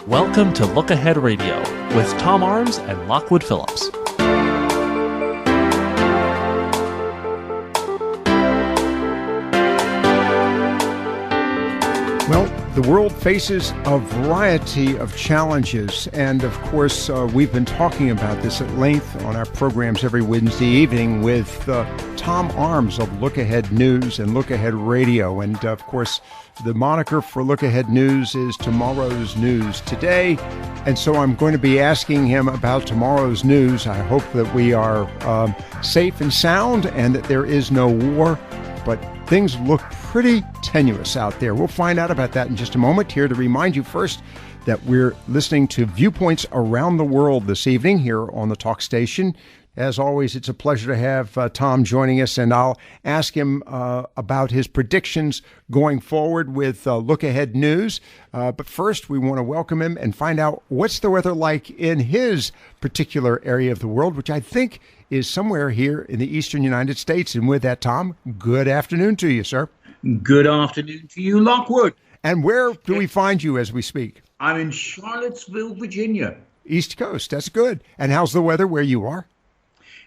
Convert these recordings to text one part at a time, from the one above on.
Welcome to Look Ahead Radio with Tom Arms and Lockwood Phillips. Well, the world faces a variety of challenges, and of course, we've been talking about this at length on our programs every Wednesday evening with Tom Arms of Look Ahead News and Look Ahead Radio. And of course, the moniker for Look Ahead News is Tomorrow's News Today. And so I'm going to be asking him about tomorrow's news. I hope that we are safe and sound and that there is no war, but things look pretty tenuous out there. We'll find out about that in just a moment. Here to remind you first that we're listening to Viewpoints Around the World this evening here on the talk station. As always, it's a pleasure to have Tom joining us, and I'll ask him about his predictions going forward with Look Ahead News. But first, we want to welcome him and find out what's the weather like in his particular area of the world, which I think is somewhere here in the eastern United States. And with that, Tom, good afternoon to you, sir. Good afternoon to you, Lockwood. And where do we find you as we speak? I'm in Charlottesville, Virginia. East Coast, that's good. And how's the weather where you are?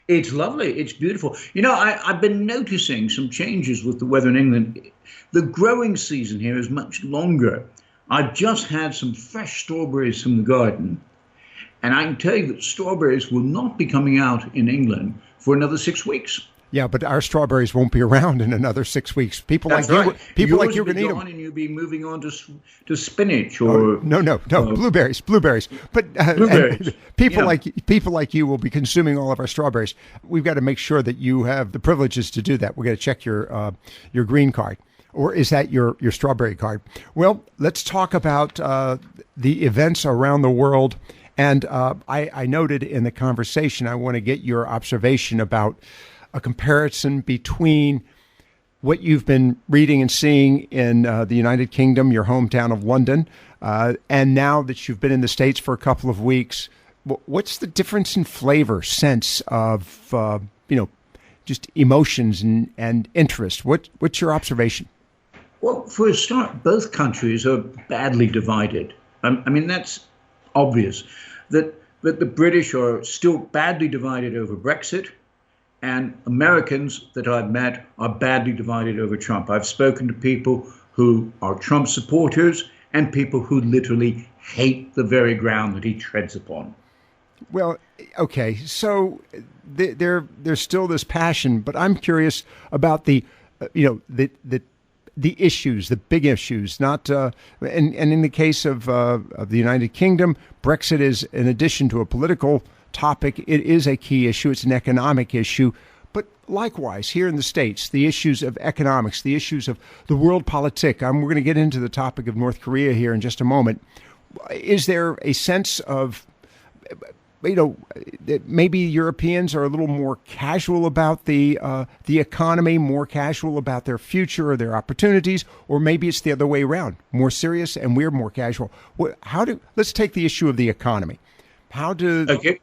It's lovely. It's beautiful. You know, I've been noticing some changes with the weather in England. The growing season here is much longer. I've just had some fresh strawberries from the garden, and I can tell you that strawberries will not be coming out in England for another 6 weeks. Yeah, but our strawberries won't be around in another 6 weeks. People like you are going to eat them. And you'll be moving on to spinach or no, blueberries. But blueberries. People like you will be consuming all of our strawberries. We've got to make sure that you have the privileges to do that. We're going to check your green card, or is that your strawberry card? Well, let's talk about the events around the world. And I noted in the conversation, I want to get your observation about a comparison between what you've been reading and seeing in the United Kingdom, your hometown of London, and now that you've been in the States for a couple of weeks. What's the difference in flavor, sense of, just emotions and interest? What's your observation? Well, for a start, both countries are badly divided. I mean, that's obvious that the British are still badly divided over Brexit, and Americans that I've met are badly divided over Trump. I've spoken to people who are Trump supporters and people who literally hate the very ground that he treads upon. Well, okay, so there's still this passion, but I'm curious about the issues, the big issues. Not and in the case of the United Kingdom, Brexit is, in addition to a political topic, it is a key issue. It's an economic issue. But likewise, here in the States, the issues of economics, the issues of the world politic. We're going to get into the topic of North Korea here in just a moment. Is there a sense of, that maybe Europeans are a little more casual about the economy, more casual about their future or their opportunities, or maybe it's the other way around, more serious and we're more casual? Let's take the issue of the economy. The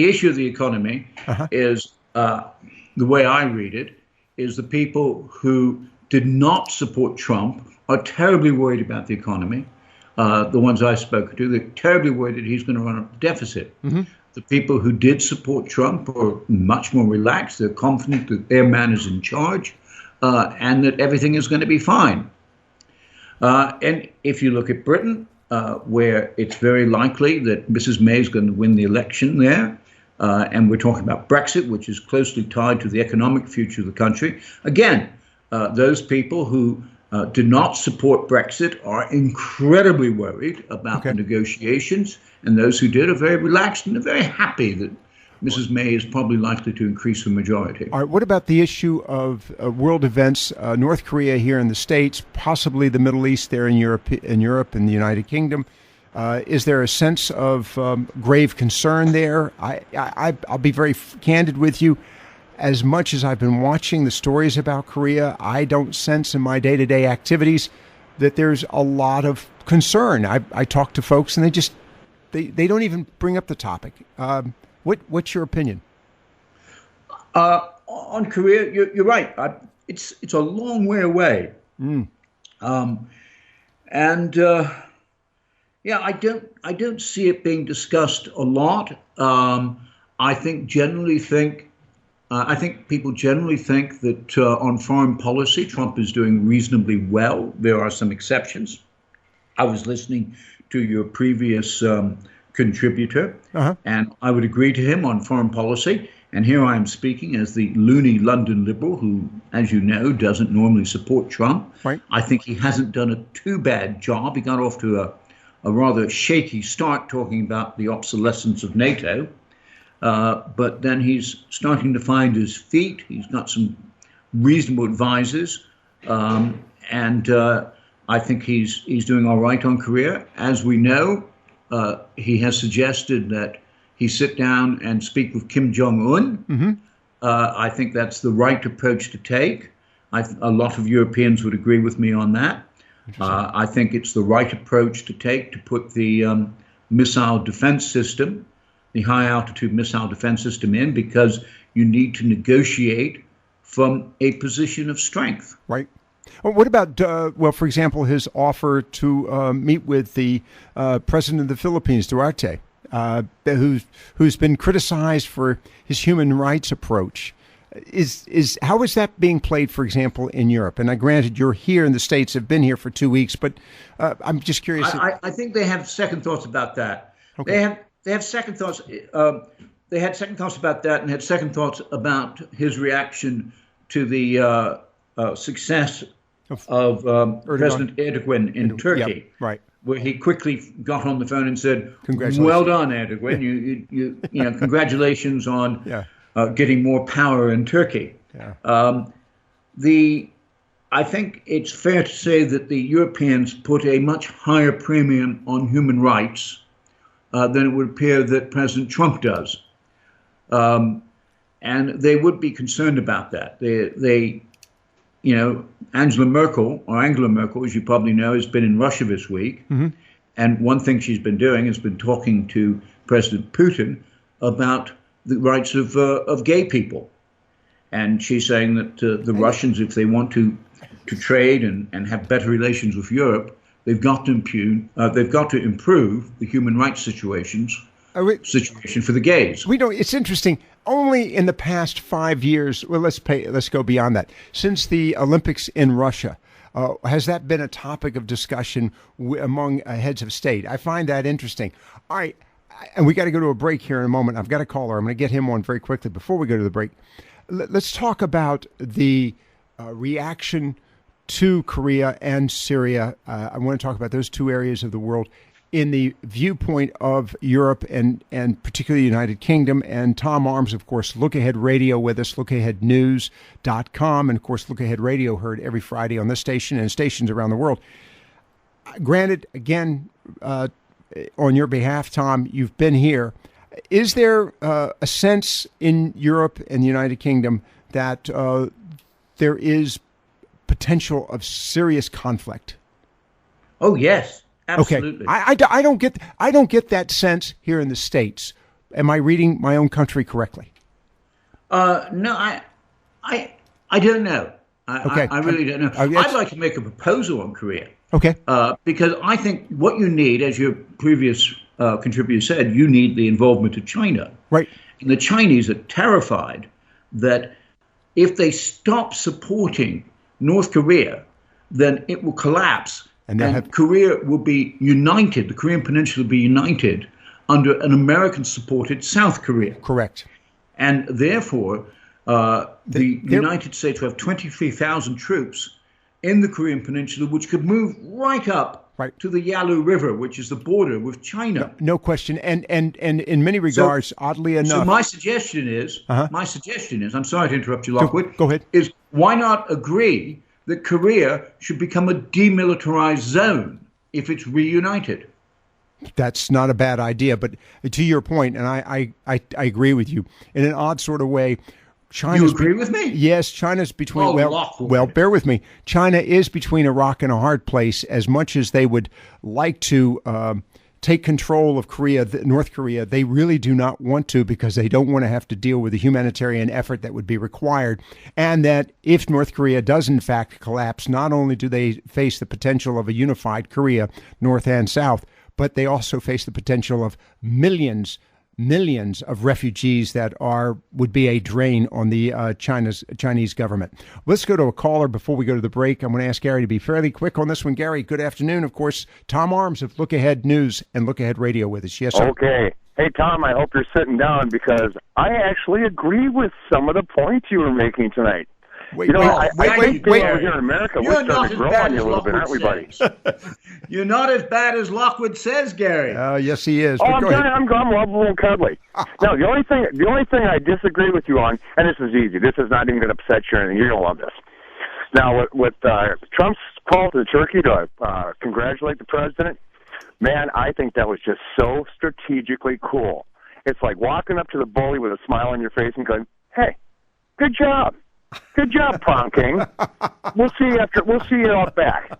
issue of the economy is, the way I read it, is the people who did not support Trump are terribly worried about the economy. The ones I spoke to, they're terribly worried that he's going to run up the deficit. Mm-hmm. The people who did support Trump are much more relaxed. They're confident that their man is in charge and that everything is going to be fine. And if you look at Britain, where it's very likely that Mrs. May is going to win the election there. And we're talking about Brexit, which is closely tied to the economic future of the country. Again, those people who do not support Brexit are incredibly worried about the negotiations. And those who did are very relaxed and are very happy that Mrs. May is probably likely to increase her majority. All right. What about the issue of world events, North Korea here in the States, possibly the Middle East there in Europe and the United Kingdom? Is there a sense of grave concern there? I'll be very candid with you. As much as I've been watching the stories about Korea, I don't sense in my day-to-day activities that there's a lot of concern. I talk to folks and they don't even bring up the topic. What's your opinion? On Korea, you're right. It's a long way away. Yeah, I don't see it being discussed a lot. I think I think people generally think that on foreign policy, Trump is doing reasonably well. There are some exceptions. I was listening to your previous contributor, and I would agree to him on foreign policy. And here I am speaking as the loony London liberal who, as you know, doesn't normally support Trump. Right. I think he hasn't done a too bad job. He got off to a rather shaky start talking about the obsolescence of NATO. But then he's starting to find his feet. He's got some reasonable advisors. And I think he's doing all right on Korea. As we know, he has suggested that he sit down and speak with Kim Jong-un. I think that's the right approach to take. A lot of Europeans would agree with me on that. I think it's the right approach to take to put the missile defense system, the high-altitude missile defense system in, because you need to negotiate from a position of strength. Right. Well, what about, for example, his offer to meet with the president of the Philippines, Duarte, who's been criticized for his human rights approach? How is that being played, for example, in Europe? And granted, you're here in the States, have been here for 2 weeks, but I'm just curious. I think they have second thoughts about that. Okay. They have second thoughts. They had second thoughts about that, and had second thoughts about his reaction to the success of President Erdogan in Turkey. Yep, right. Where he quickly got on the phone and said, "Congratulations. Well done, Erdogan. You know, congratulations on getting more power in Turkey." Yeah. I think it's fair to say that the Europeans put a much higher premium on human rights than it would appear that President Trump does, and they would be concerned about that. Angela Merkel, as you probably know, has been in Russia this week. And one thing she's been doing has been talking to President Putin about the rights of gay people. And she's saying that the Russians, if they want to trade and have better relations with Europe, they've got to improve the human rights situation for the gays. We know it's interesting. Only in the past 5 years, well, let's go beyond that. Since the Olympics in Russia, has that been a topic of discussion among heads of state? I find that interesting. All right, and we got to go to a break here in a moment. I've got a caller. I'm going to get him on very quickly before we go to the break. Let's talk about the reaction to Korea and Syria. I want to talk about those two areas of the world in the viewpoint of Europe and particularly the United Kingdom. And Tom Arms, of course, LookAhead Radio with us, lookahednews.com. And, of course, LookAhead Radio heard every Friday on this station and stations around the world. Granted, again, on your behalf, Tom, you've been here. Is there a sense in Europe and the United Kingdom that there is potential of serious conflict? Oh, yes. Absolutely. Okay. I don't get that sense here in the States. Am I reading my own country correctly? No, I don't know. I really don't know. I'd like to make a proposal on Korea. Okay. Because I think what you need, as your previous contributor said, you need the involvement of China. Right. And the Chinese are terrified that if they stop supporting North Korea, then it will collapse. And Korea will be united, the Korean Peninsula will be united under an American-supported South Korea. Correct. And therefore, the United States will have 23,000 troops in the Korean Peninsula, which could move right up to the Yalu River, which is the border with China. No question. And in many regards, oddly enough. So my suggestion is, I'm sorry to interrupt you, Lockwood. Go ahead. Is why not agree that Korea should become a demilitarized zone if it's reunited? That's not a bad idea, but to your point, and I agree with you, in an odd sort of way, You agree with me? Yes, China's between, well, bear with me. China is between a rock and a hard place. As much as they would like to take control of North Korea, they really do not want to, because they don't want to have to deal with the humanitarian effort that would be required. And that if North Korea does in fact collapse, not only do they face the potential of a unified Korea, North and South, but they also face the potential of millions of refugees that would be a drain on the Chinese government. Let's go to a caller before we go to the break. I'm going to ask Gary to be fairly quick on this one. Gary, good afternoon. Of course, Tom Arms of Look Ahead News and Look Ahead Radio with us. Yes, sir. Okay. Hey, Tom, I hope you're sitting down because I actually agree with some of the points you were making tonight. Wait, I think over here in America, we're starting to grow on you a little bit, aren't we, buddy? You're not as bad as Lockwood says, Gary. Yes, he is. I'm lovable and cuddly. No, the only thing I disagree with you on, and this is easy. This is not even going to upset you or anything. You're going to love this. Now, with Trump's call to Turkey to congratulate the president, man, I think that was just so strategically cool. It's like walking up to the bully with a smile on your face and going, "Hey, good job. Good job, Prom King. We'll see you out back."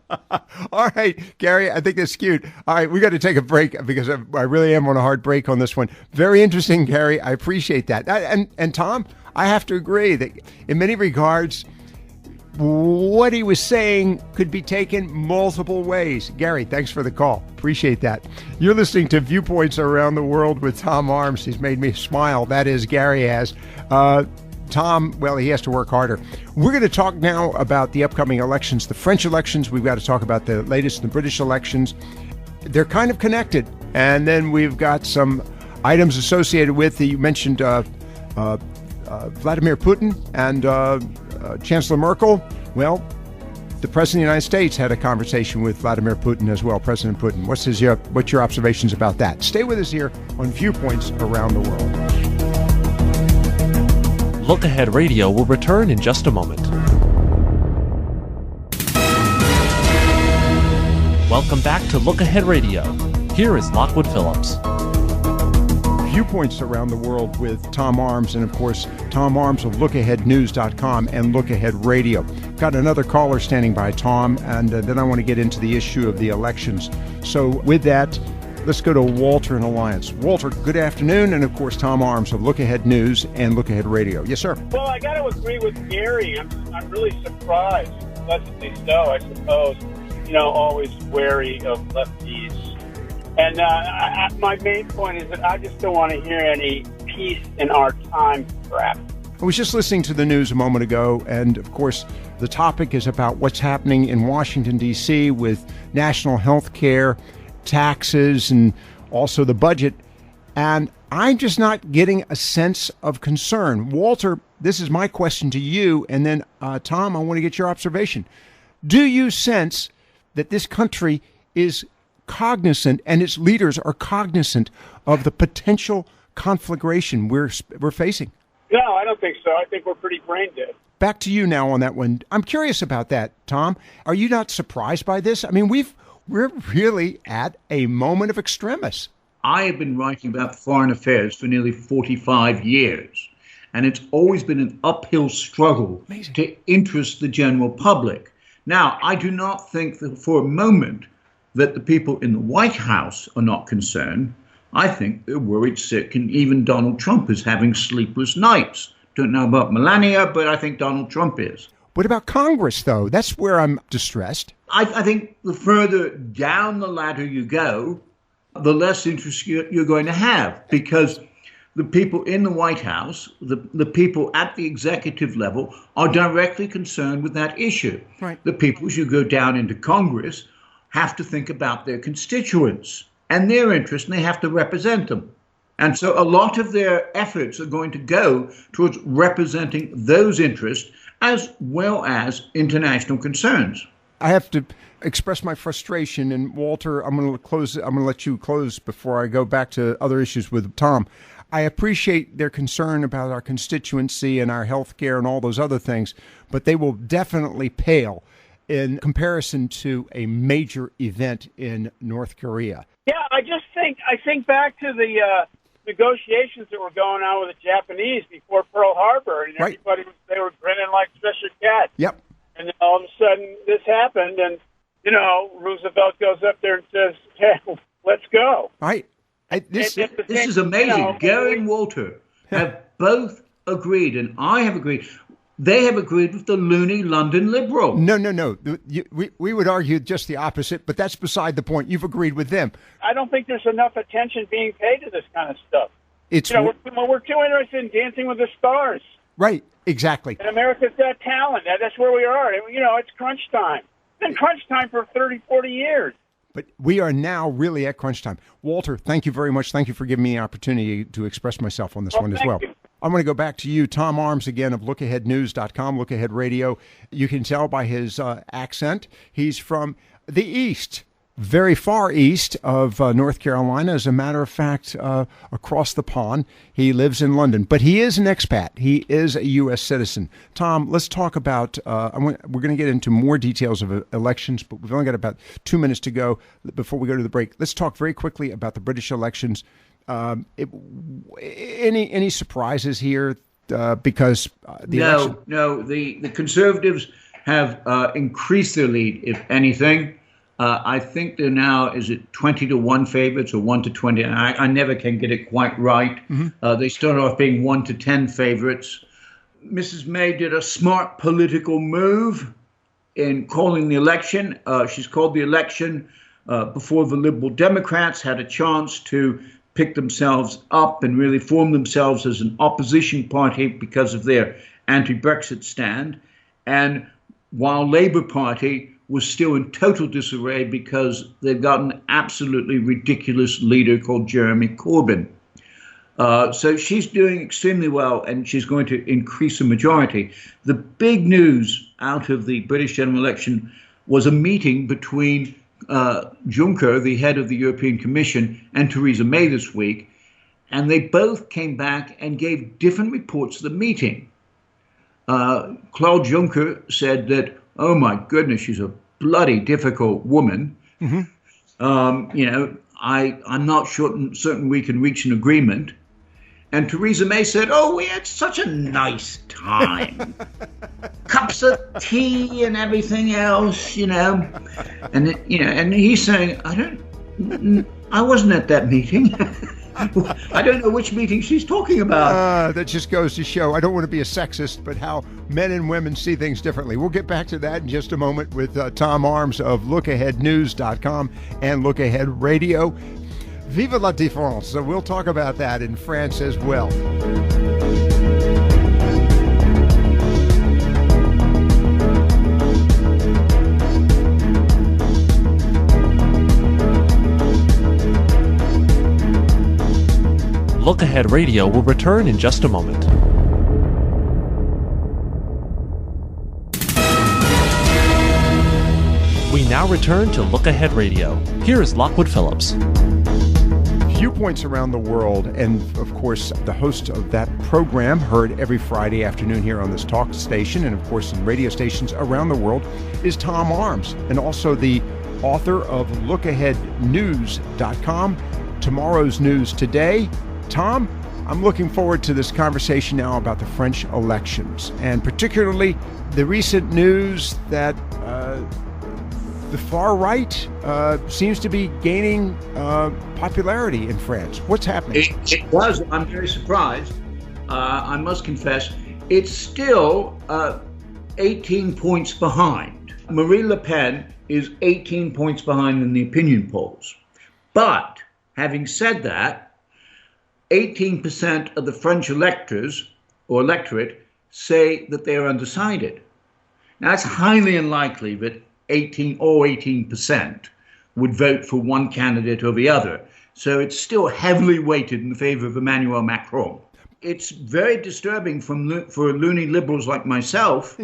All right, Gary, I think that's cute. All right, we got to take a break because I really am on a hard break on this one. Very interesting, Gary. I appreciate that. And Tom, I have to agree that in many regards, what he was saying could be taken multiple ways. Gary, thanks for the call. Appreciate that. You're listening to Viewpoints Around the World with Tom Arms. He's made me smile. That is, Gary has. Tom, well, he has to work harder. We're going to talk now about the upcoming elections, the French elections. We've got to talk about the latest in the British elections. They're kind of connected. And then we've got some items associated with, you mentioned Vladimir Putin and Chancellor Merkel. Well, the President of the United States had a conversation with Vladimir Putin as well, President Putin. What's your observations about that? Stay with us here on Viewpoints Around the World. Look Ahead Radio will return in just a moment. Welcome back to Look Ahead Radio. Here is Lockwood Phillips. Viewpoints Around the World with Tom Arms, and of course, Tom Arms of LookAheadNews.com and Look Ahead Radio. Got another caller standing by, Tom, and then I want to get into the issue of the elections. So with that, let's go to Walter in Alliance. Walter, good afternoon, and of course, Tom Arms of Look Ahead News and Look Ahead Radio. Yes, sir. Well, I got to agree with Gary. I'm really surprised, pleasantly so, I suppose. Always wary of lefties. And my main point is that I just don't want to hear any peace in our time crap. I was just listening to the news a moment ago, and of course, the topic is about what's happening in Washington, D.C. with national health care, taxes, and also the budget. And I'm just not getting a sense of concern. Walter, this is my question to you. And then, Tom, I want to get your observation. Do you sense that this country is cognizant and its leaders are cognizant of the potential conflagration we're facing? No, I don't think so. I think we're pretty brain dead. Back to you now on that one. I'm curious about that, Tom. Are you not surprised by this? I mean, we're really at a moment of extremis. I have been writing about foreign affairs for nearly 45 years, and it's always been an uphill struggle to interest the general public. Now, I do not think that for a moment that the people in the White House are not concerned. I think they're worried sick, and even Donald Trump is having sleepless nights. Don't know about Melania, but I think Donald Trump is. What about Congress, though? That's where I'm distressed. I think the further down the ladder you go, the less interest you're going to have, because the people in the White House, the people at the executive level are directly concerned with that issue. Right. The people, as you go down into Congress, have to think about their constituents and their interests, and they have to represent them. And so a lot of their efforts are going to go towards representing those interests as well as international concerns. I have to express my frustration, and Walter, I'm going to let you close before I go back to other issues with Tom. I appreciate their concern about our constituency and our health care and all those other things, but they will definitely pale in comparison to a major event in North Korea. Yeah, I think back to the negotiations that were going on with the Japanese before Pearl Harbor, and right. They were grinning like Cheshire Cat. Yep. And then all of a sudden this happened, and Roosevelt goes up there and says, "Hey, let's go." Right. This is amazing. Gary and Walter have both agreed, and I have agreed. they have agreed with the loony London Liberal. No. We would argue just the opposite, but that's beside the point. You've agreed with them. I don't think there's enough attention being paid to this kind of stuff. It's we're too interested in Dancing with the Stars. Right, exactly. And America's Got Talent. That's where we are. It's crunch time. It's been crunch time for 30, 40 years. But we are now really at crunch time. Walter, thank you very much. Thank you for giving me the opportunity to express myself on this one as well. You. I'm going to go back to you, Tom Arms, again of LookAheadNews.com, LookAhead Radio. You can tell by his accent, he's from the East, very far east of North Carolina. As a matter of fact, across the pond, he lives in London. But he is an expat. He is a U.S. citizen. Tom, let's talk about, we're going to get into more details of elections, but we've only got about 2 minutes to go before we go to the break. Let's talk very quickly about the British elections. Any surprises here? Because the Conservatives have increased their lead, if anything. I think they're now, is it 20-1 favorites or 1-20? I never can get it quite right. Mm-hmm. They started off being 1-10 favorites. Mrs. May did a smart political move in calling the election. She's called the election before the Liberal Democrats had a chance to pick themselves up and really form themselves as an opposition party because of their anti-Brexit stand. And while Labour Party was still in total disarray because they've got an absolutely ridiculous leader called Jeremy Corbyn. So she's doing extremely well, and she's going to increase the majority. The big news out of the British general election was a meeting between Juncker, the head of the European Commission, and Theresa May this week, and they both came back and gave different reports of the meeting. Claude Juncker said that, oh my goodness, she's a bloody difficult woman. Mm-hmm. I'm not certain we can reach an agreement. And Theresa May said, oh, we had such a nice time. Cups of tea and everything else, And, and he's saying, I wasn't at that meeting. I don't know which meeting she's talking about. That just goes to show, I don't want to be a sexist, but how men and women see things differently. We'll get back to that in just a moment with Tom Arms of LookAheadNews.com and Look Ahead Radio. Vive la différence. So we'll talk about that in France as well. Look Ahead Radio will return in just a moment. We now return to Look Ahead Radio. Here is Lockwood Phillips. Viewpoints around the world, and of course the host of that program, heard every Friday afternoon here on this talk station and of course in radio stations around the world, is Tom Arms, and also the author of LookAheadNews.com, Tomorrow's News Today. Tom, I'm looking forward to this conversation now about the French elections, and particularly the recent news that the far right seems to be gaining popularity in France. What's happening? It was. I'm very surprised. I must confess, it's still 18 points behind. Marine Le Pen is 18 points behind in the opinion polls. But having said that, 18% of the French electorate say that they are undecided. Now, it's highly unlikely that 18% would vote for one candidate or the other. So it's still heavily weighted in favor of Emmanuel Macron. It's very disturbing for loony liberals like myself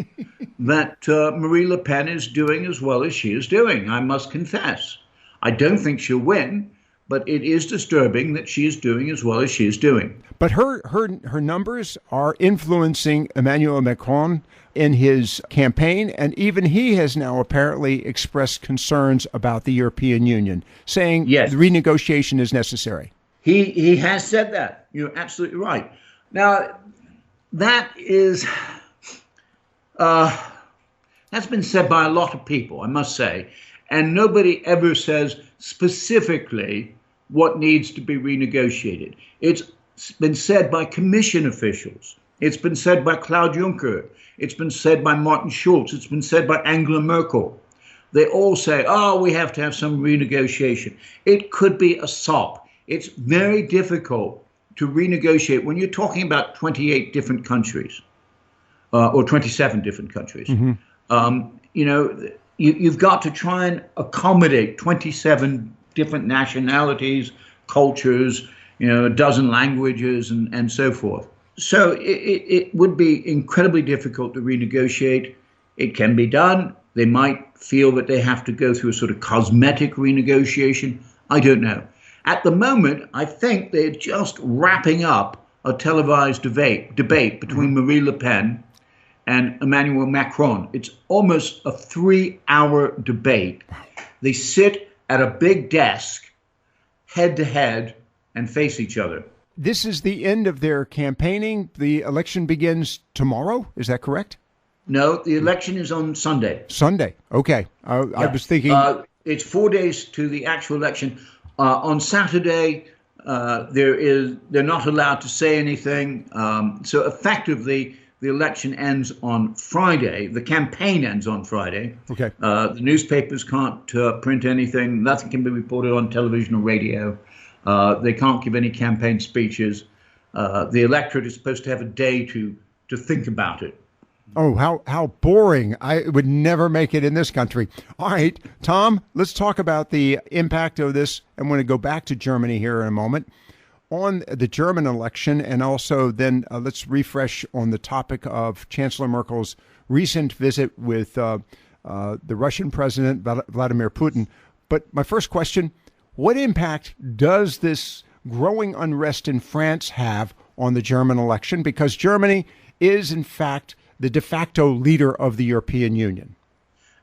that Marie Le Pen is doing as well as she is doing, I must confess. I don't think she'll win, but it is disturbing that she is doing as well as she is doing. But her numbers are influencing Emmanuel Macron in his campaign, and even he has now apparently expressed concerns about the European Union, saying yes, renegotiation is necessary. He has said that. You're absolutely right. Now, that's been said by a lot of people, I must say, and nobody ever says specifically what needs to be renegotiated. It's been said by Commission officials, It's been said by Claude Juncker. It's been said by Martin Schulz. It's been said by Angela Merkel. They all say, oh, we have to have some renegotiation. It could be a sop. It's very difficult to renegotiate when you're talking about 28 different countries or 27 different countries. You've got to try and accommodate 27 different nationalities, cultures, a dozen languages and so forth. So it would be incredibly difficult to renegotiate. It can be done. They might feel that they have to go through a sort of cosmetic renegotiation. I don't know. At the moment, I think they're just wrapping up a televised debate between Marie Le Pen and Emmanuel Macron. It's almost a 3-hour debate. They sit at a big desk, head to head, and face each other. This is the end of their campaigning. The election begins tomorrow. Is that correct? No, the election is on Sunday. Sunday. Okay. I was thinking. It's 4 days to the actual election. On Saturday, they're not allowed to say anything. So effectively, the election ends on Friday. The campaign ends on Friday. Okay. The newspapers can't print anything. Nothing can be reported on television or radio. They can't give any campaign speeches. The electorate is supposed to have a day to think about it. Oh, how boring. I would never make it in this country. All right, Tom, let's talk about the impact of this. I'm going to go back to Germany here in a moment on the German election, and also then let's refresh on the topic of Chancellor Merkel's recent visit with the Russian President Vladimir Putin. But my first question, what impact does this growing unrest in France have on the German election? Because Germany is, in fact, the de facto leader of the European Union.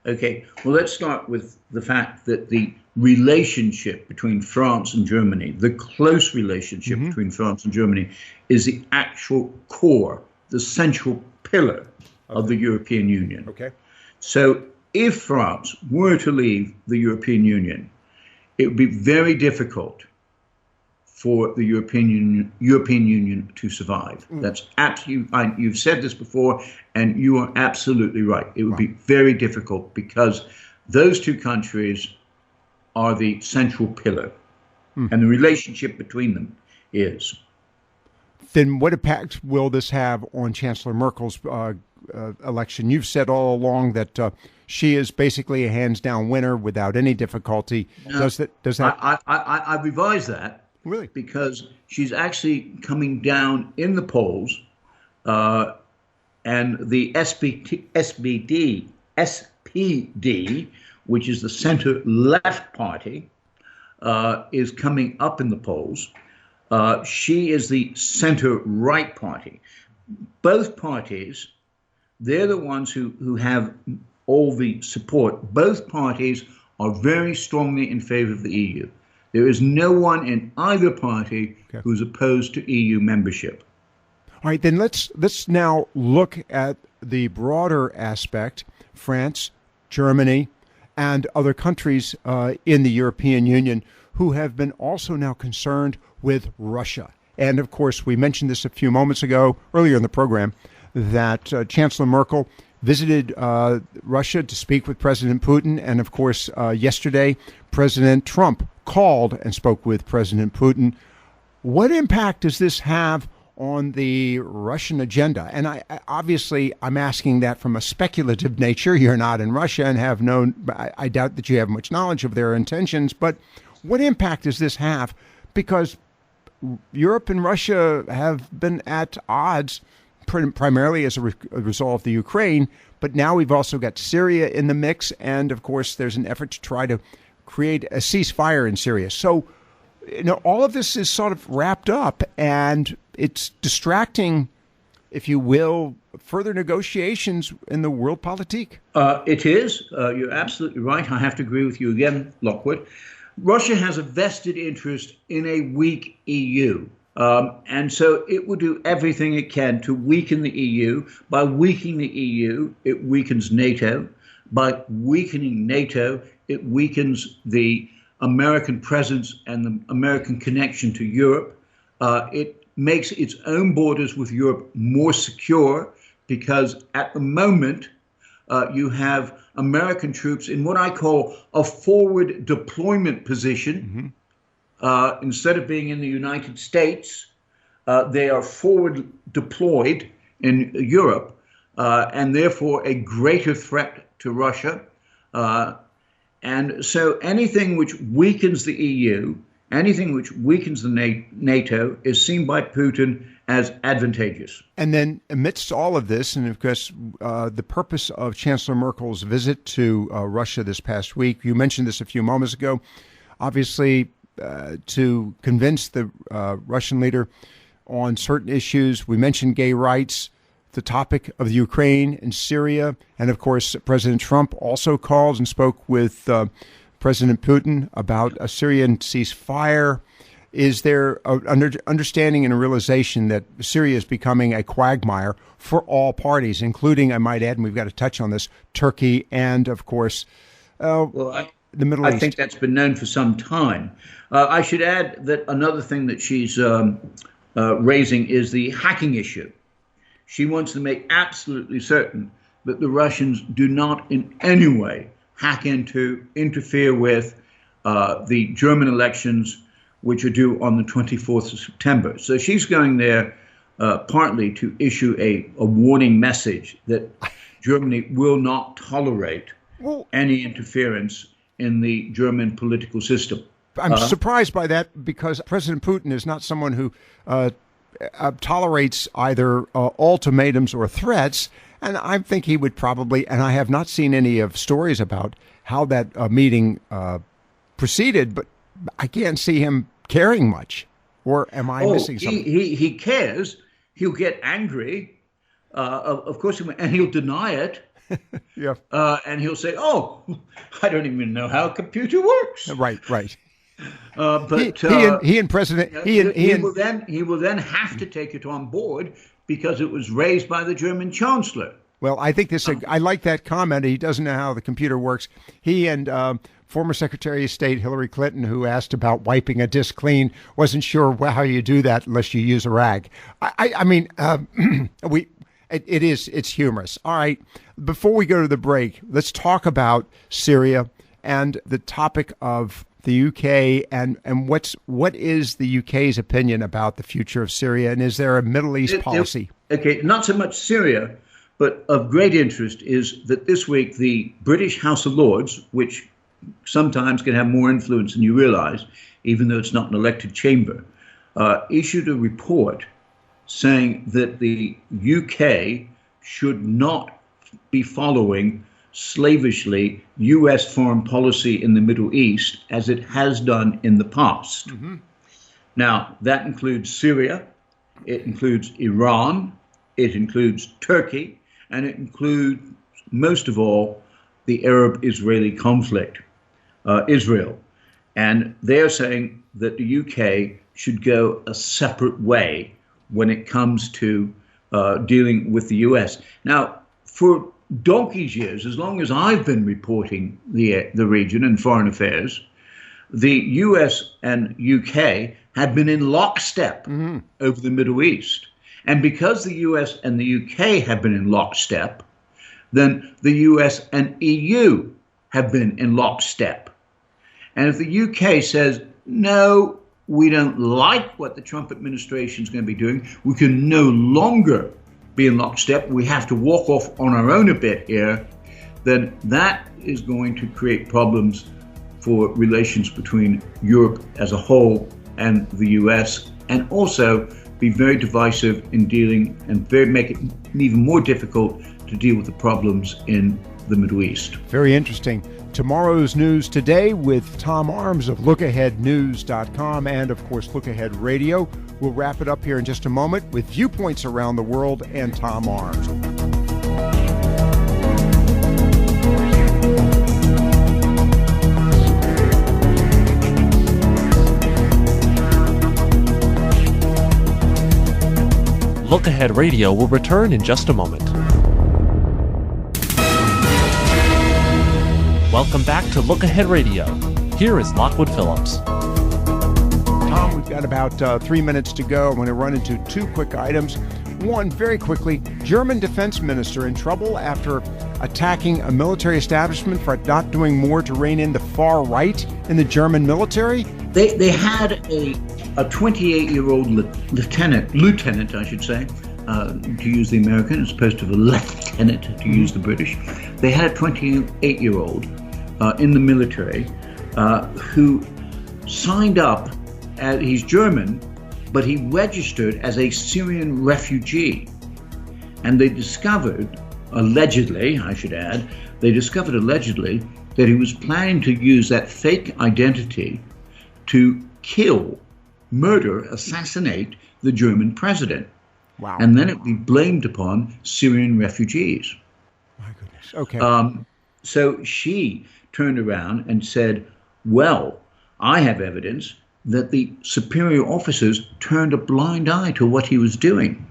Okay, well, let's start with the fact that the relationship between France and Germany, the close relationship between France and Germany, is the actual core, the central pillar of the European Union. Okay. So if France were to leave the European Union, it would be very difficult for the European Union to survive. That's absolutely, you've said this before, and you are absolutely right. It would be very difficult because those two countries are the central pillar, and the relationship between them is. Then what impact will this have on Chancellor Merkel's election? You've said all along that she is basically a hands-down winner without any difficulty. No, does that? I revised that. Really? Because she's actually coming down in the polls, and the SPD, which is the center-left party, is coming up in the polls. She is the center-right party. Both parties, they're the ones who have all the support. Both parties are very strongly in favor of the EU. There is no one in either party who's opposed to EU membership. All right, then let's now look at the broader aspect. France, Germany, and other countries in the European Union who have been also now concerned with Russia. And of course, we mentioned this a few moments ago, earlier in the program, that Chancellor Merkel visited Russia to speak with President Putin. And of course, yesterday, President Trump called and spoke with President Putin. What impact does this have on the Russian agenda? And I'm asking that from a speculative nature. You're not in Russia and have I doubt that you have much knowledge of their intentions, but what impact does this have? Because Europe and Russia have been at odds primarily as a result of the Ukraine, but now we've also got Syria in the mix, and of course there's an effort to try to create a ceasefire in Syria. So, all of this is sort of wrapped up, and it's distracting, if you will, further negotiations in the world politique. It is. You're absolutely right. I have to agree with you again, Lockwood. Russia has a vested interest in a weak EU. And so it will do everything it can to weaken the EU. By weakening the EU, it weakens NATO. By weakening NATO, it weakens the American presence and the American connection to Europe. It makes its own borders with Europe more secure, because at the moment you have American troops in what I call a forward deployment position. Instead of being in the United States, they are forward deployed in Europe, and therefore a greater threat to Russia. And so anything which weakens the EU, anything which weakens the NATO, is seen by Putin as advantageous. And then amidst all of this, and of course, the purpose of Chancellor Merkel's visit to Russia this past week, you mentioned this a few moments ago, obviously to convince the Russian leader on certain issues. We mentioned gay rights, the topic of the Ukraine and Syria, and of course, President Trump also called and spoke with President Putin about a Syrian ceasefire. Is there an understanding and a realization that Syria is becoming a quagmire for all parties, including, I might add, and we've got to touch on this, Turkey and, of course, the Middle East? I think that's been known for some time. I should add that another thing that she's raising is the hacking issue. She wants to make absolutely certain that the Russians do not in any way interfere with the German elections, which are due on the 24th of September. So she's going there partly to issue a warning message that Germany will not tolerate any interference in the German political system. I'm surprised by that, because President Putin is not someone who tolerates either ultimatums or threats. And I think he would probably, and I have not seen any of stories about how that meeting proceeded, but I can't see him caring much. Or am I missing something? He cares. He'll get angry, of course, and he'll deny it. Yeah. And he'll say, "Oh, I don't even know how a computer works." Right. But he and President he will then have to take it on board because it was raised by the German Chancellor. Well, I think I like that comment. He doesn't know how the computer works. He and former Secretary of State Hillary Clinton, who asked about wiping a disk clean, wasn't sure how you do that unless you use a rag. I mean, it's humorous. All right. Before we go to the break, let's talk about Syria and the topic of the UK and what is the UK's opinion about the future of Syria, and is there a Middle East policy? Okay, not so much Syria, but of great interest is that this week the British House of Lords, which sometimes can have more influence than you realize, even though it's not an elected chamber, issued a report saying that the UK should not be following slavishly U.S. foreign policy in the Middle East as it has done in the past. Mm-hmm. Now, that includes Syria, it includes Iran, it includes Turkey, and it includes, most of all, the Arab-Israeli conflict, Israel. And they're saying that the UK should go a separate way when it comes to dealing with the U.S. Now, for donkey's years, as long as I've been reporting the region and foreign affairs, the U.S. and UK have been in lockstep over the Middle East. And because the U.S. and the UK have been in lockstep, then the U.S. and EU have been in lockstep. And if the UK says, no, we don't like what the Trump administration is going to be doing, we can no longer be in lockstep, we have to walk off on our own a bit here, then that is going to create problems for relations between Europe as a whole and the US, and also be very divisive in dealing and make it even more difficult to deal with the problems in the Middle East. Very interesting. Tomorrow's News Today with Tom Arms of LookAheadNews.com and, of course, Look Ahead Radio. We'll wrap it up here in just a moment with viewpoints around the world and Tom Arms. Look Ahead Radio will return in just a moment. Welcome back to Look Ahead Radio. Here is Lockwood Phillips. Tom Tom, we've got about 3 minutes to go. I'm going to run into two quick items. One, very quickly, German defense minister in trouble after attacking a military establishment for not doing more to rein in the far right in the German military. They had a 28-year-old lieutenant, I should say, to use the American as opposed to the lieutenant to use the British. They had a 28-year-old in the military who signed up. He's German, but he registered as a Syrian refugee. And they discovered, allegedly, I should add, that he was planning to use that fake identity to kill, murder, assassinate the German president. Wow. And then it would be blamed upon Syrian refugees. My goodness. Okay. So she turned around and said, well, I have evidence that the superior officers turned a blind eye to what he was doing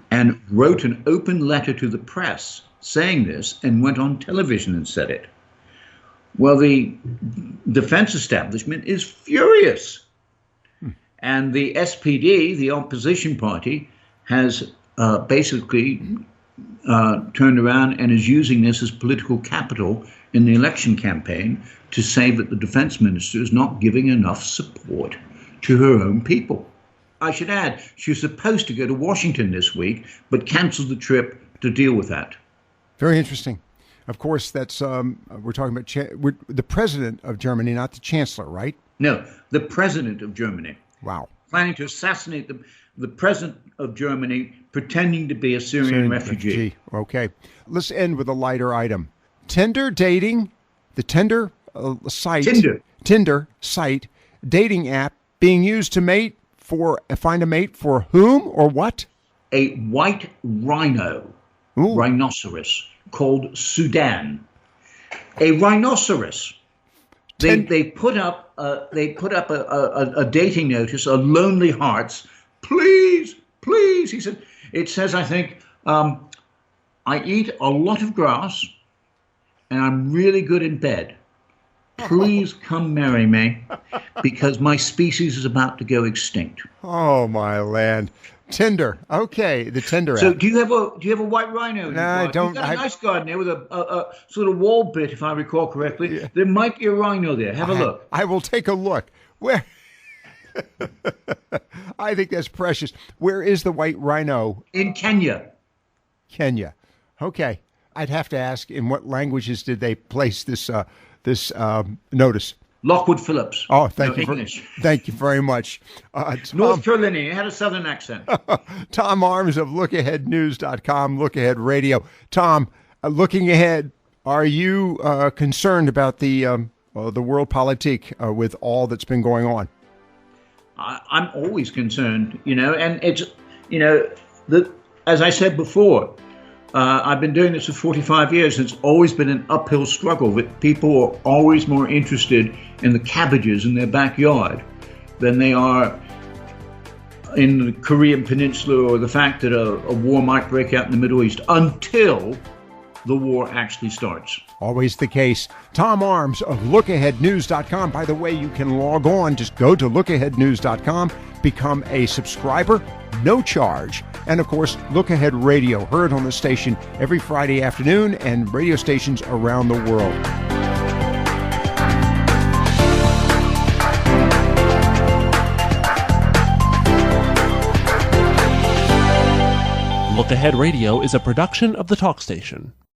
and wrote an open letter to the press saying this and went on television and said it. Well, the defense establishment is furious. And the SPD, the opposition party, has basically turned around and is using this as political capital in the election campaign to say that the defense minister is not giving enough support to her own people. I should add, she was supposed to go to Washington this week, but canceled the trip to deal with that. Very interesting. Of course, that's we're talking about the president of Germany, not the chancellor, right? No, the president of Germany. Wow. Planning to assassinate the president of Germany, pretending to be a Syrian refugee. Okay. Let's end with a lighter item. Tinder dating, the Tinder site, dating app being used to find a mate for whom or what? A white rhinoceros called Sudan. A rhinoceros. They put up a dating notice, a Lonely Hearts. Please, he said. It says, I think, I eat a lot of grass and I'm really good in bed. Please come marry me because my species is about to go extinct. Oh, my land. Tinder. Okay, the Tinder app. So do you have a white rhino? No, I don't. You've got a nice garden there with a sort of wall bit, if I recall correctly. Yeah. There might be a rhino there. Have a look. I will take a look. Where? I think that's precious. Where is the white rhino? In Kenya. Kenya. Okay. I'd have to ask, in what languages did they place this notice? Lockwood Phillips. Oh, thank you very much. North Carolina. He had a southern accent. Tom Arms of LookAheadNews.com, Look Ahead Radio. Tom, looking ahead, are you concerned about the world politique with all that's been going on? I'm always concerned, and it's, as I said before, I've been doing this for 45 years. And it's always been an uphill struggle. That people are always more interested in the cabbages in their backyard than they are in the Korean Peninsula or the fact that a war might break out in the Middle East until the war actually starts. Always the case. Tom Arms of LookAheadNews.com. By the way, you can log on. Just go to LookAheadNews.com, become a subscriber, no charge. And, of course, Look Ahead Radio, heard on the station every Friday afternoon and radio stations around the world. Look Ahead Radio is a production of the Talk Station.